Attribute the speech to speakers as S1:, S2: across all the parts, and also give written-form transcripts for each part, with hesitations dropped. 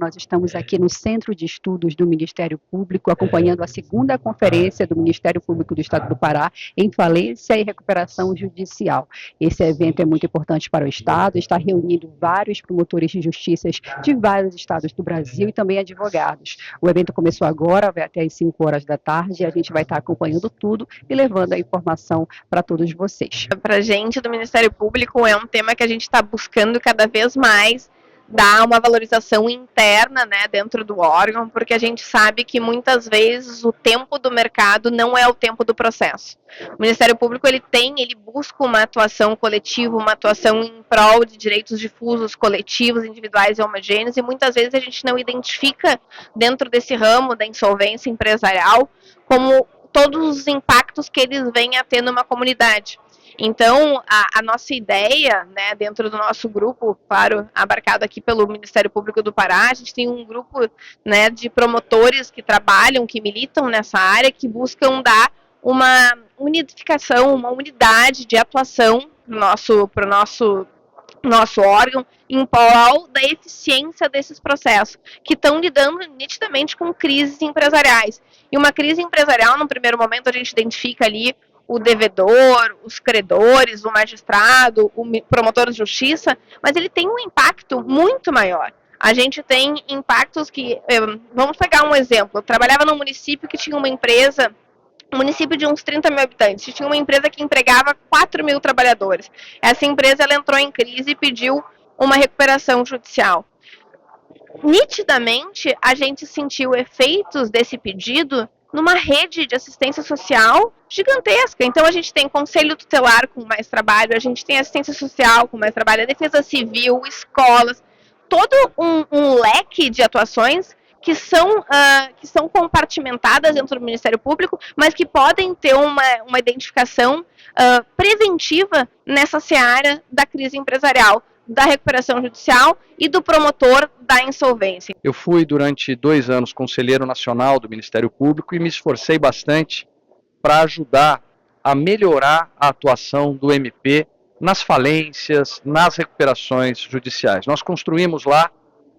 S1: Nós estamos aqui no Centro de Estudos do Ministério Público, acompanhando a segunda conferência do Ministério Público do Estado do Pará em falência e recuperação judicial. Esse evento é muito importante para o Estado, está reunindo vários promotores de justiça de vários estados do Brasil e também advogados. O evento começou agora, vai até às 5 horas da tarde, e a gente vai estar acompanhando tudo e levando a informação para todos vocês.
S2: Para a gente do Ministério Público é um tema que a gente está buscando cada vez mais dar uma valorização interna, né, dentro do órgão, porque a gente sabe que muitas vezes o tempo do mercado não é o tempo do processo. O Ministério Público ele busca uma atuação coletiva, uma atuação em prol de direitos difusos, coletivos, individuais e homogêneos, e muitas vezes a gente não identifica dentro desse ramo da insolvência empresarial como todos os impactos que eles vêm a ter numa comunidade. Então, a nossa ideia, né, dentro do nosso grupo, claro, abarcado aqui pelo Ministério Público do Pará, a gente tem um grupo, né, de promotores que trabalham, que militam nessa área, que buscam dar uma unificação, uma unidade de atuação para o nosso órgão em prol da eficiência desses processos, que estão lidando nitidamente com crises empresariais. E uma crise empresarial, no primeiro momento, a gente identifica ali o devedor, os credores, o magistrado, o promotor de justiça, mas ele tem um impacto muito maior. A gente tem impactos que, vamos pegar um exemplo, eu trabalhava num município que tinha uma empresa, um município de uns 30 mil habitantes, tinha uma empresa que empregava 4 mil trabalhadores. Essa empresa ela entrou em crise e pediu uma recuperação judicial. Nitidamente, a gente sentiu efeitos desse pedido numa rede de assistência social gigantesca. Então, a gente tem conselho tutelar com mais trabalho, a gente tem assistência social com mais trabalho, a defesa civil, escolas, todo um leque de atuações que são compartimentadas dentro do Ministério Público, mas que podem ter uma identificação preventiva nessa seara da crise empresarial, da recuperação judicial e do promotor da insolvência.
S3: Eu fui durante 2 anos conselheiro nacional do Ministério Público e me esforcei bastante para ajudar a melhorar a atuação do MP nas falências, nas recuperações judiciais. Nós construímos lá,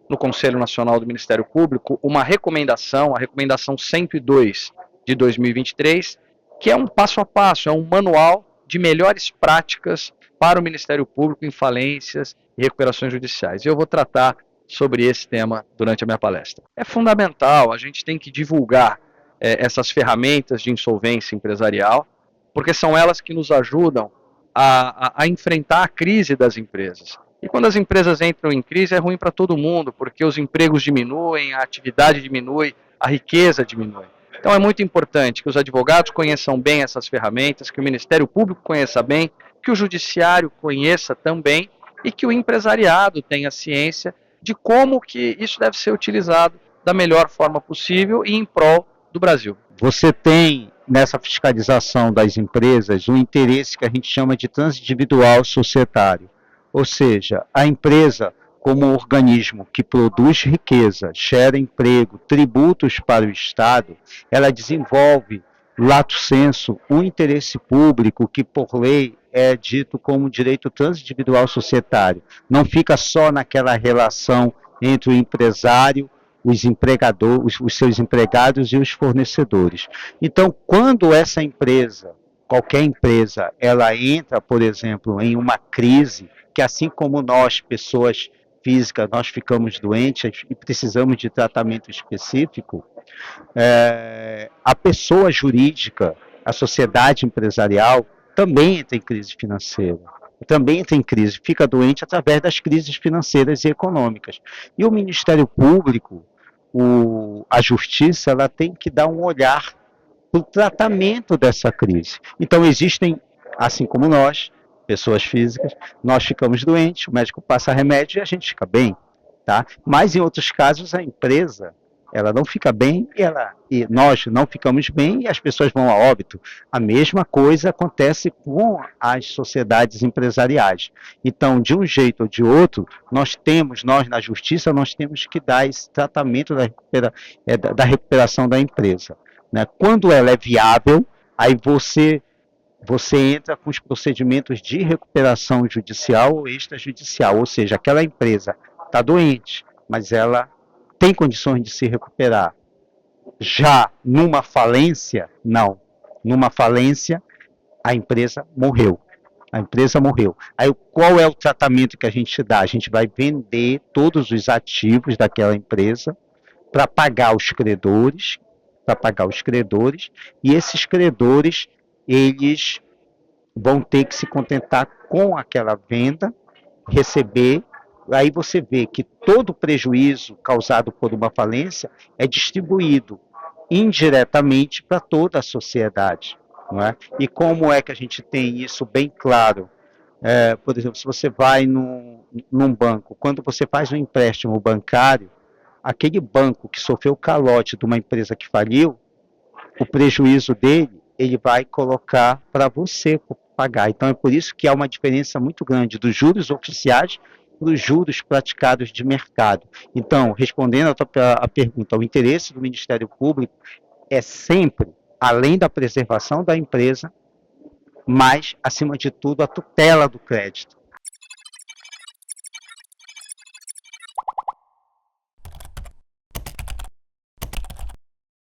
S3: no Conselho Nacional do Ministério Público, uma recomendação, a recomendação 102 de 2023, que é um passo a passo, é um manual de melhores práticas para o Ministério Público em falências e recuperações judiciais. E eu vou tratar sobre esse tema durante a minha palestra. É fundamental, a gente tem que divulgar essas ferramentas de insolvência empresarial, porque são elas que nos ajudam a enfrentar a crise das empresas. E quando as empresas entram em crise é ruim para todo mundo, porque os empregos diminuem, a atividade diminui, a riqueza diminui. Então é muito importante que os advogados conheçam bem essas ferramentas, que o Ministério Público conheça bem, que o Judiciário conheça também e que o empresariado tenha ciência de como que isso deve ser utilizado da melhor forma possível e em prol do Brasil.
S4: Você tem nessa fiscalização das empresas um interesse que a gente chama de transindividual societário, ou seja, a empresa como um organismo que produz riqueza, gera emprego, tributos para o Estado, ela desenvolve, lato sensu, um interesse público que, por lei, é dito como direito transindividual societário. Não fica só naquela relação entre o empresário, os empregadores, os seus empregados e os fornecedores. Então, quando essa empresa, qualquer empresa, ela entra, por exemplo, em uma crise, que assim como nós, pessoas físicas, nós ficamos doentes e precisamos de tratamento específico, a pessoa jurídica, a sociedade empresarial, também entra em crise financeira, também entra em crise, fica doente através das crises financeiras e econômicas. E o Ministério Público, a Justiça, ela tem que dar um olhar para o tratamento dessa crise. Então existem, assim como nós, pessoas físicas, nós ficamos doentes, o médico passa remédio e a gente fica bem, tá? Mas em outros casos a empresa, ela não fica bem e nós não ficamos bem e as pessoas vão a óbito. A mesma coisa acontece com as sociedades empresariais. Então, de um jeito ou de outro, nós na Justiça, nós temos que dar esse tratamento da recuperação da empresa, né? Quando ela é viável, aí você entra com os procedimentos de recuperação judicial ou extrajudicial, ou seja, aquela empresa está doente, mas ela tem condições de se recuperar. Já numa falência, não. Numa falência, a empresa morreu. A empresa morreu. Aí qual é o tratamento que a gente dá? A gente vai vender todos os ativos daquela empresa para pagar os credores, e esses credores, eles vão ter que se contentar com aquela venda, receber. Aí você vê que todo o prejuízo causado por uma falência é distribuído indiretamente para toda a sociedade. Não é? E como é que a gente tem isso bem claro? Por exemplo, se você vai num banco, quando você faz um empréstimo bancário, aquele banco que sofreu o calote de uma empresa que faliu, o prejuízo dele, ele vai colocar para você pagar. Então é por isso que há uma diferença muito grande dos juros oficiais para os juros praticados de mercado. Então, respondendo a pergunta, o interesse do Ministério Público é sempre, além da preservação da empresa, mas, acima de tudo, a tutela do crédito.